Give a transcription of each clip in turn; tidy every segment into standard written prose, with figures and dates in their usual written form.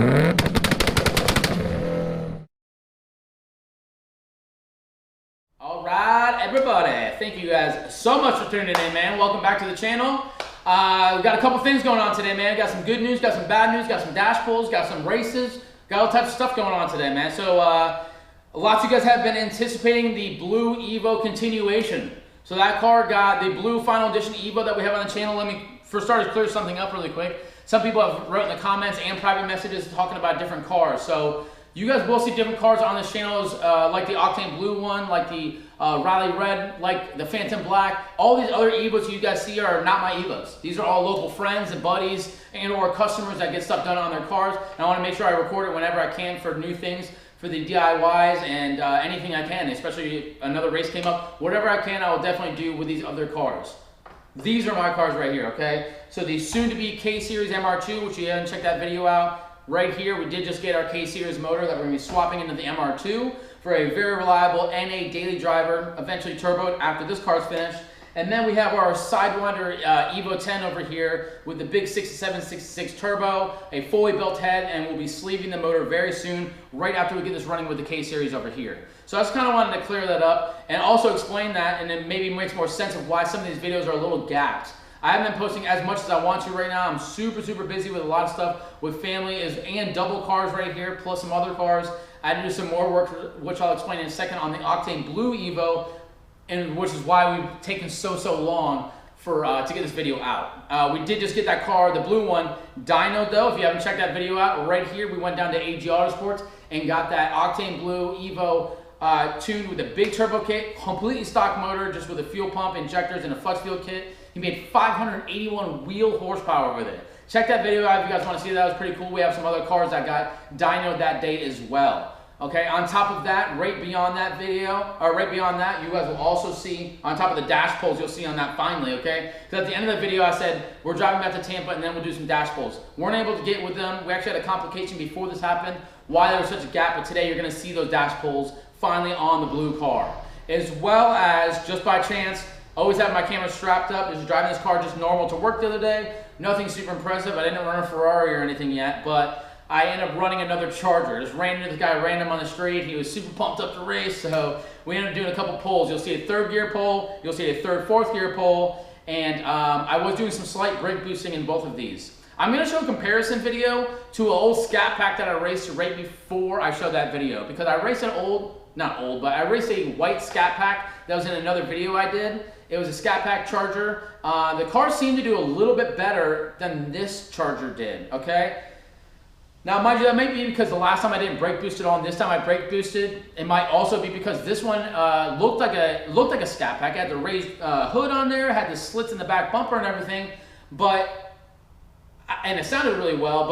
All right, everybody. Thank you guys so much for tuning in, man. Welcome back to the channel. We've got a couple things going on today, man. Got some good news, got some bad news, got some dash pulls, got some races, got all types of stuff going on today, man. So lots of you guys have been anticipating the Blue Evo continuation. So that car got the Blue Final Edition Evo that we have on the channel. Let me, for starters, clear something up really quick. Some people have wrote in the comments and private messages talking about different cars. So you guys will see different cars on this channel, like the Octane Blue one, like the Rally Red, like the Phantom Black. All these other Evos you guys see are not my Evos. These are all local friends and buddies and or customers that get stuff done on their cars. And I want to make sure I record it whenever I can for new things, for the DIYs and anything I can, especially if another race came up. Whatever I can, I will definitely do with these other cars. These are my cars right here, okay? So the soon-to-be K-Series MR2, which you haven't checked that video out, right here, we did just get our K-Series motor that we're going to be swapping into the MR2 for a very reliable NA daily driver, eventually turboed after this car's finished. And then we have our Sidewinder Evo 10 over here with the big 6766 turbo, a fully built head, and we'll be sleeving the motor very soon, right after we get this running with the K-Series over here. So I just kind of wanted to clear that up and also explain that, and it maybe makes more sense of why some of these videos are a little gapped. I haven't been posting as much as I want to right now. I'm super busy with a lot of stuff with family and double cars right here, plus some other cars. I had to do some more work, which I'll explain in a second, on the Octane Blue Evo, and which is why we've taken so long for to get this video out. We did just get that car, the blue one, Dyno though. If you haven't checked that video out, right here we went down to AG Autosports and got that Octane Blue Evo tuned with a big turbo kit, completely stock motor, just with a fuel pump, injectors, and a flex fuel kit. He made 581 wheel horsepower with it. Check that video out if you guys want to see that. It was pretty cool. We have some other cars that got dynoed that day as well. Okay, on top of that, right beyond that video, or right beyond that, you guys will also see, on top of the dash pulls, you'll see on that finally, okay? Because at the end of the video, I said, we're driving back to Tampa and then we'll do some dash pulls. Weren't able to get with them. We actually had a complication before this happened, why there was such a gap, but today you're gonna see those dash pulls finally on the blue car. As well as, just by chance, always have my camera strapped up. Just driving this car just normal to work the other day. Nothing super impressive. I didn't run a Ferrari or anything yet, but I ended up running another Charger. Just ran into this guy random on the street. He was super pumped up to race, so we ended up doing a couple pulls. You'll see a third gear pull, you'll see a third, fourth gear pull, and I was doing some slight brake boosting in both of these. I'm gonna show a comparison video to an old Scat Pack that I raced right before I showed that video, because I raced an I raced a white Scat Pack that was in another video I did. It was a Scat Pack Charger. The car seemed to do a little bit better than this Charger did, okay? Now, mind you, that might be because the last time I didn't brake boost it on, this time I brake boosted. It might also be because this one looked like a Scat Pack. It had the raised hood on there, had the slits in the back bumper and everything, and it sounded really well,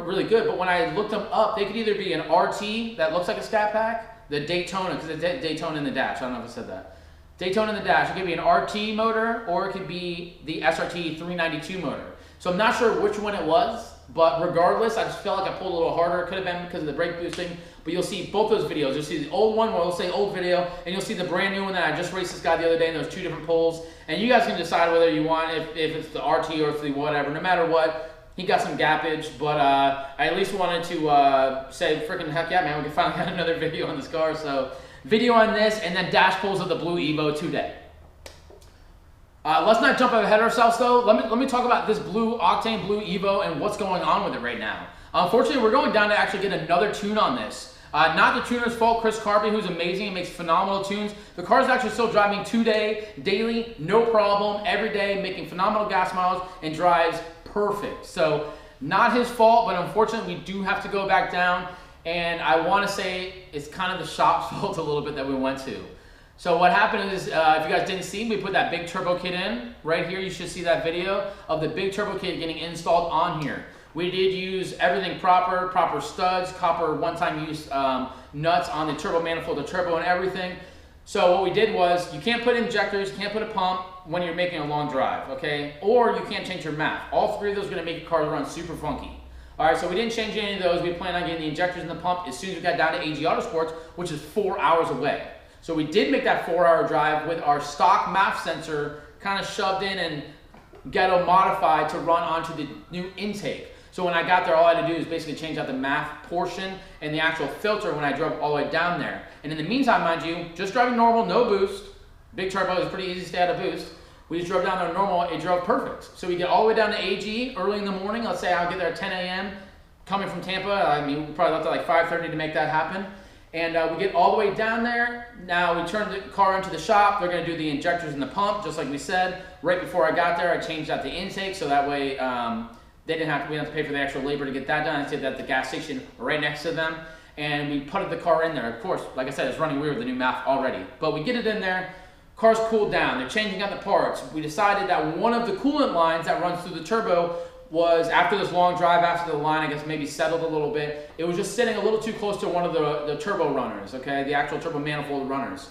really good. But when I looked them up, they could either be an RT that looks like a Scat Pack, the Daytona, because it's Daytona in the dash. I don't know if I said that. Daytona in the dash. It could be an RT motor, or it could be the SRT 392 motor. So I'm not sure which one it was, but regardless, I just felt like I pulled a little harder. It could have been because of the brake boosting, but you'll see both those videos. You'll see the old one, where it'll say old video, and you'll see the brand new one that I just raced this guy the other day, and there's two different pulls. And you guys can decide whether you want, if it's the RT or if it's the whatever. No matter what, he got some gappage, but I at least wanted to say, freaking heck yeah, man, we can finally get another video on this car. So video on this, and then dash pulls of the Blue Evo today. Let's not jump ahead of ourselves though. Let me talk about this Octane Blue Evo and what's going on with it right now. Unfortunately, we're going down to actually get another tune on this. Not the tuner's fault, Chris Carby, who's amazing and makes phenomenal tunes. The car's actually still driving daily, no problem, every day, making phenomenal gas miles and drives perfect. So not his fault, but unfortunately we do have to go back down, and I want to say it's kind of the shop's fault a little bit that we went to. So what happened is, if you guys didn't see, we put that big turbo kit in. Right here, you should see that video of the big turbo kit getting installed on here. We did use everything proper studs, copper one-time use nuts on the turbo manifold, the turbo and everything. So what we did was, you can't put injectors, you can't put a pump when you're making a long drive, okay? Or you can't change your map. All three of those are gonna make your car run super funky. All right, so we didn't change any of those. We plan on getting the injectors and the pump as soon as we got down to AG Autosports, which is 4 hours away. So we did make that 4-hour drive with our stock MAF sensor kind of shoved in and ghetto modified to run onto the new intake. So when I got there, all I had to do is basically change out the math portion and the actual filter when I drove all the way down there. And in the meantime, mind you, just driving normal, no boost. Big turbo is pretty easy to stay out of boost. We just drove down there normal, it drove perfect. So we get all the way down to AG early in the morning. Let's say I'll get there at 10 a.m. coming from Tampa. I mean, we probably left at like 5:30 to make that happen. And we get all the way down there. Now we turn the car into the shop. They're gonna do the injectors and the pump, just like we said. Right before I got there, I changed out the intake so that way we didn't have to pay for the actual labor to get that done. I did that at the gas station right next to them. And we putted the car in there. Of course, like I said, it's running weird with the new math already. But we get it in there, car's cooled down, they're changing out the parts. We decided that one of the coolant lines that runs through the turbo was, after this long drive, after the line, I guess, maybe settled a little bit, it was just sitting a little too close to one of the turbo runners, okay, the actual turbo manifold runners.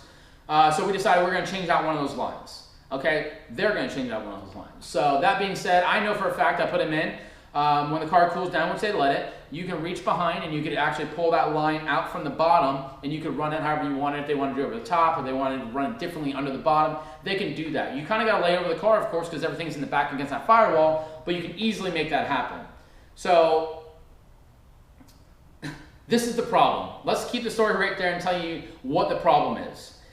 So we decided we're going to change out one of those lines, okay? They're going to change out one of those lines. So that being said, I know for a fact I put them in. When the car cools down, which they let it, you can reach behind and you could actually pull that line out from the bottom and you could run it however you want it. If they want to do it over the top or they want to run it differently under the bottom, they can do that. You kind of got to lay over the car, of course, because everything's in the back against that firewall, but you can easily make that happen. So this is the problem. Let's keep the story right there and tell you what the problem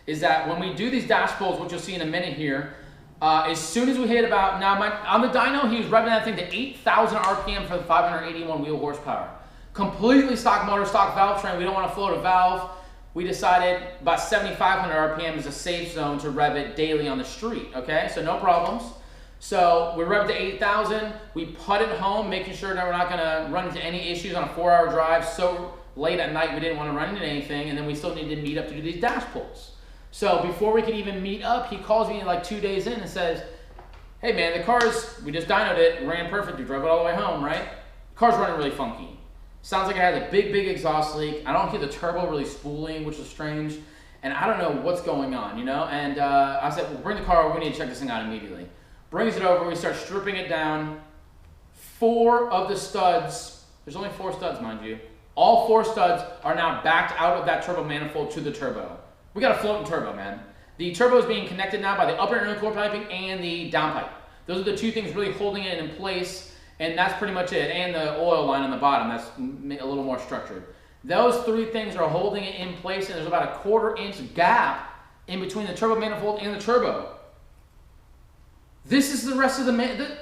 is that when we do these dash pulls, which you'll see in a minute here, as soon as we hit about, on the dyno, he was revving that thing to 8,000 RPM for the 581 wheel horsepower. Completely stock motor, stock valve train. We don't want to float a valve. We decided about 7,500 RPM is a safe zone to rev it daily on the street, okay? So no problems. So we revved to 8,000. We put it home, making sure that we're not going to run into any issues on a 4-hour drive. So late at night, we didn't want to run into anything, and then we still needed to meet up to do these dash pulls. So before we could even meet up, he calls me like 2 days in and says, hey man, the car's, we just dynoed it, ran perfect, we drove it all the way home, right? The car's running really funky. Sounds like it has a big exhaust leak. I don't hear the turbo really spooling, which is strange. And I don't know what's going on, you know? And I said, well, bring the car over, we need to check this thing out immediately. Brings it over, we start stripping it down. 4 of the studs, there's only 4 studs, mind you. All 4 studs are now backed out of that turbo manifold to the turbo. We got a floating turbo, man. The turbo is being connected now by the upper intercooler piping and the downpipe. Those are the 2 things really holding it in place, and that's pretty much it. And the oil line on the bottom, that's a little more structured. Those 3 things are holding it in place, and there's about a 1/4 inch gap in between the turbo manifold and the turbo. This is the rest of the,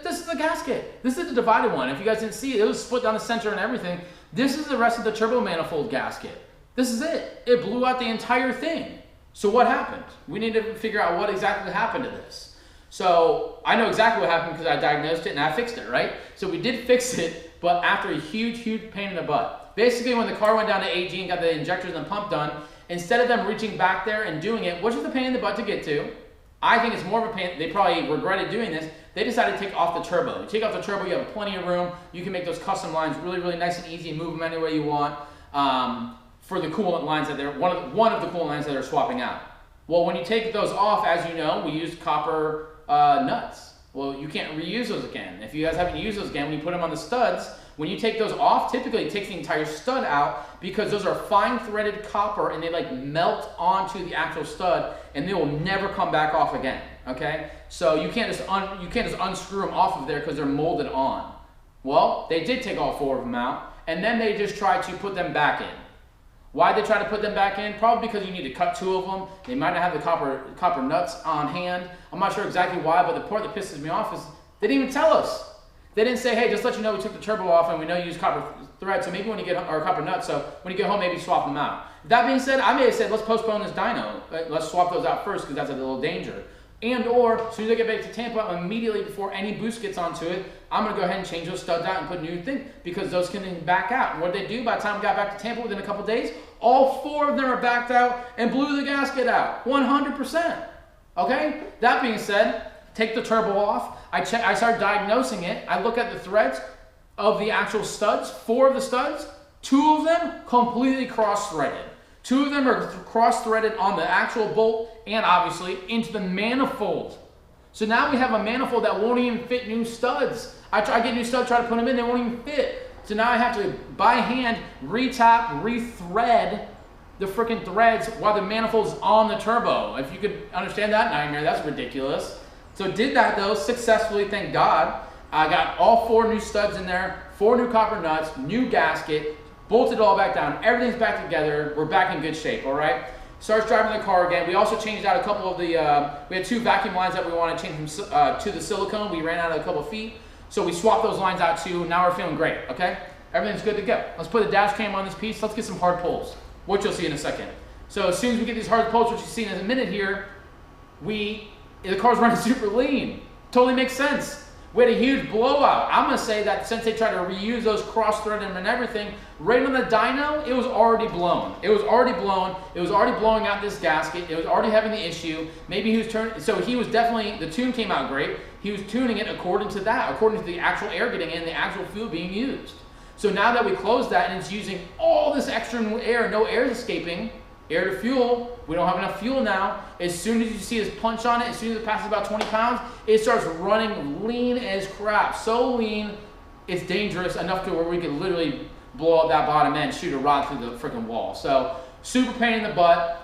this is the gasket. This is the divided one. If you guys didn't see it, it was split down the center and everything. This is the rest of the turbo manifold gasket. This is it. It blew out the entire thing. So what happened? We need to figure out what exactly happened to this. So I know exactly what happened because I diagnosed it and I fixed it, right? So we did fix it, but after a huge pain in the butt. Basically, when the car went down to AG and got the injectors and the pump done, instead of them reaching back there and doing it, which is a pain in the butt to get to, I think it's more of a pain. They probably regretted doing this. They decided to take off the turbo. You take off the turbo, you have plenty of room. You can make those custom lines really nice and easy and move them any way you want. For the coolant lines that they're, one of the coolant lines that they're swapping out. Well, when you take those off, as you know, we use copper nuts. Well, you can't reuse those again. If you guys haven't used those again, when you put them on the studs, when you take those off, typically it takes the entire stud out because those are fine threaded copper and they like melt onto the actual stud and they will never come back off again, okay? So you can't just unscrew them off of there because they're molded on. Well, they did take all 4 of them out and then they just tried to put them back in. Why they try to put them back in? Probably because you need to cut 2 of them. They might not have the copper nuts on hand. I'm not sure exactly why, but the part that pisses me off is they didn't even tell us. They didn't say, hey, just let you know we took the turbo off and we know you use copper thread, so maybe when you get, or copper nuts, so when you get home, maybe swap them out. That being said, I may have said, let's postpone this dyno. Let's swap those out first because that's a little danger. And or, as soon as I get back to Tampa, immediately before any boost gets onto it, I'm going to go ahead and change those studs out and put new thing because those can then back out. And what did they do by the time I got back to Tampa within a couple days? All 4 of them are backed out and blew the gasket out, 100%. Okay? That being said, take the turbo off. I start diagnosing it. I look at the threads of the actual studs, 4 of the studs, 2 of them completely cross-threaded. 2 of them are cross-threaded on the actual bolt and obviously into the manifold. So now we have a manifold that won't even fit new studs. I get new studs, try to put them in, they won't even fit. So now I have to, by hand, re-tap, re-thread the freaking threads while the manifold's on the turbo. If you could understand that nightmare, that's ridiculous. So did that though, successfully, thank God. I got all 4 new studs in there, 4 new copper nuts, new gasket, bolted it all back down. Everything's back together. We're back in good shape, all right? Starts driving the car again. We also changed out a couple of the, we had 2 vacuum lines that we want to change from, to the silicone. We ran out of a couple feet. So we swapped those lines out too. Now we're feeling great, okay? Everything's good to go. Let's put the dash cam on this piece. Let's get some hard pulls, which you'll see in a second. So as soon as we get these hard pulls, which you'll see in a minute here, the car's running super lean. Totally makes sense. We had a huge blowout. I'm gonna say that since they tried to reuse those cross-thread and everything, right on the dyno, it was already blown. It was already blown. It was already blowing out this gasket. It was already having the issue. Maybe he was turning, so he was definitely, the tune came out great. He was tuning it according to that, according to the actual air getting in, the actual fuel being used. So now that we closed that and it's using all this extra air, no air is escaping, air to fuel, we don't have enough fuel now. As soon as you see this punch on it, as soon as it passes about 20 pounds, it starts running lean as crap. So lean, it's dangerous enough to where we could literally blow up that bottom end, shoot a rod through the freaking wall. So super pain in the butt.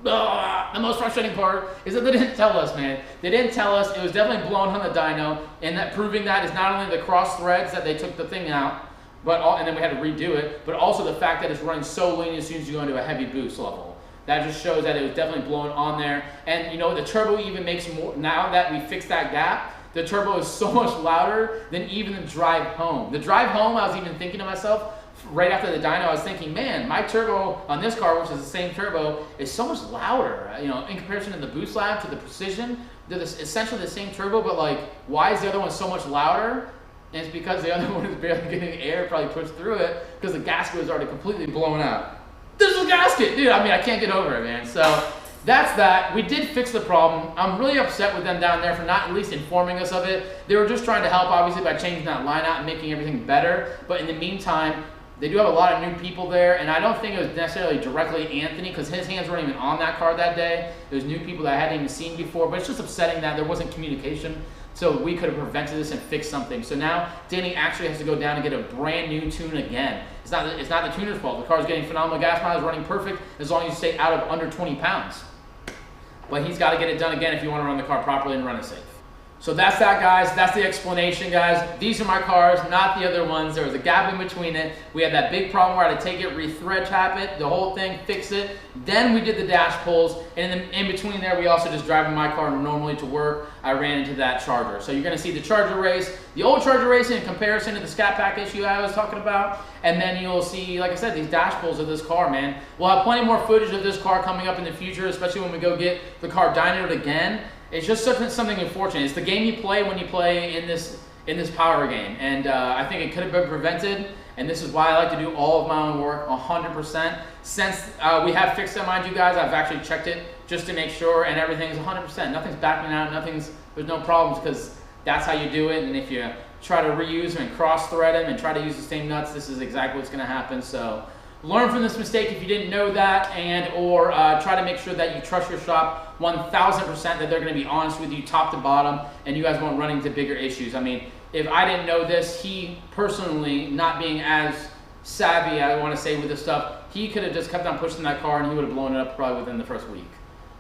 The most frustrating part is that they didn't tell us, man. They didn't tell us. It was definitely blown on the dyno, and that proving that is not only the cross threads that they took the thing out, and then we had to redo it, but also the fact that it's running so lean as soon as you go into a heavy boost level. That just shows that it was definitely blown on there. And you know, the turbo even makes more, now that we fixed that gap, the turbo is so much louder than even the drive home. The drive home, I was even thinking to myself, right after the dyno, I was thinking, man, my turbo on this car, which is the same turbo, is so much louder. You know, in comparison to the Boost Lab, to the Precision, they're essentially the same turbo, but like, why is the other one so much louder? And it's because the other one is barely getting air probably pushed through it because the gasket was already completely blown out. This is a gasket, dude. I mean, I can't get over it, man. So that's that. We did fix the problem. I'm really upset with them down there for not at least informing us of it. They were just trying to help, obviously, by changing that line out and making everything better. But in the meantime, they do have a lot of new people there, and I don't think it was necessarily directly Anthony because his hands weren't even on that car that day. There's new people that I hadn't even seen before, but it's just upsetting that there wasn't communication. So we could have prevented this and fixed something. So now Danny actually has to go down and get a brand new tune again. It's not the tuner's fault. The car's getting phenomenal gas mileage, running perfect as long as you stay out of under 20 pounds. But he's got to get it done again if you want to run the car properly and run it safe. So that's that, guys. That's the explanation, guys. These are my cars, not the other ones. There was a gap in between it. We had that big problem where I had to take it, re-thread tap it, the whole thing, fix it. Then we did the dash pulls, and in between there, we also just driving my car normally to work. I ran into that Charger. So you're gonna see the Charger race, the old Charger race in comparison to the Scat Pack issue I was talking about, and then you'll see, like I said, these dash pulls of this car, man. We'll have plenty more footage of this car coming up in the future, especially when we go get the car dynoed again. It's just something unfortunate. It's the game you play when you play in this power game, and I think it could have been prevented. And this is why I like to do all of my own work 100%. Since we have fixed it, mind you guys, I've actually checked it just to make sure, and everything's 100%. Nothing's backing out. There's no problems because that's how you do it. And if you try to reuse them and cross-thread them and try to use the same nuts, this is exactly what's going to happen. So learn from this mistake if you didn't know that, or try to make sure that you trust your shop 1000%, that they're going to be honest with you top to bottom, and you guys won't run into bigger issues. I mean, if I didn't know this, he personally, not being as savvy, I want to say, with this stuff, he could have just kept on pushing that car and he would have blown it up probably within the first week.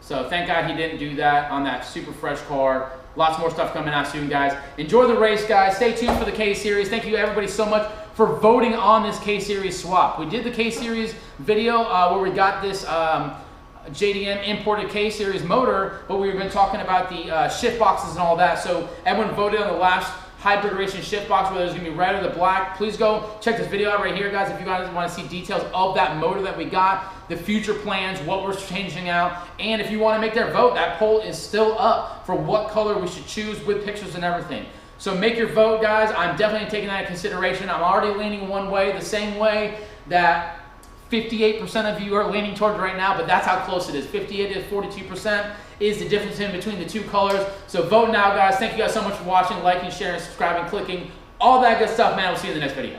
So thank God he didn't do that on that super fresh car. Lots more stuff coming out soon, guys. Enjoy the race, guys. Stay tuned for the K-Series. Thank you, everybody, so much for voting on this K-Series swap. We did the K-Series video where we got this JDM imported K-Series motor, but we've been talking about the shift boxes and all that. So everyone voted on the last hybrid racing shift box, whether it's going to be red or the black. Please go check this video out right here, guys, if you guys want to see details of that motor that we got, the future plans, what we're changing out, and if you want to make their vote, that poll is still up for what color we should choose with pictures and everything. So make your vote, guys. I'm definitely taking that into consideration. I'm already leaning one way, the same way that 58% of you are leaning towards right now, but that's how close it is. 58 to 42% is the difference in between the two colors. So vote now, guys. Thank you guys so much for watching, liking, sharing, subscribing, clicking, all that good stuff, man. We'll see you in the next video.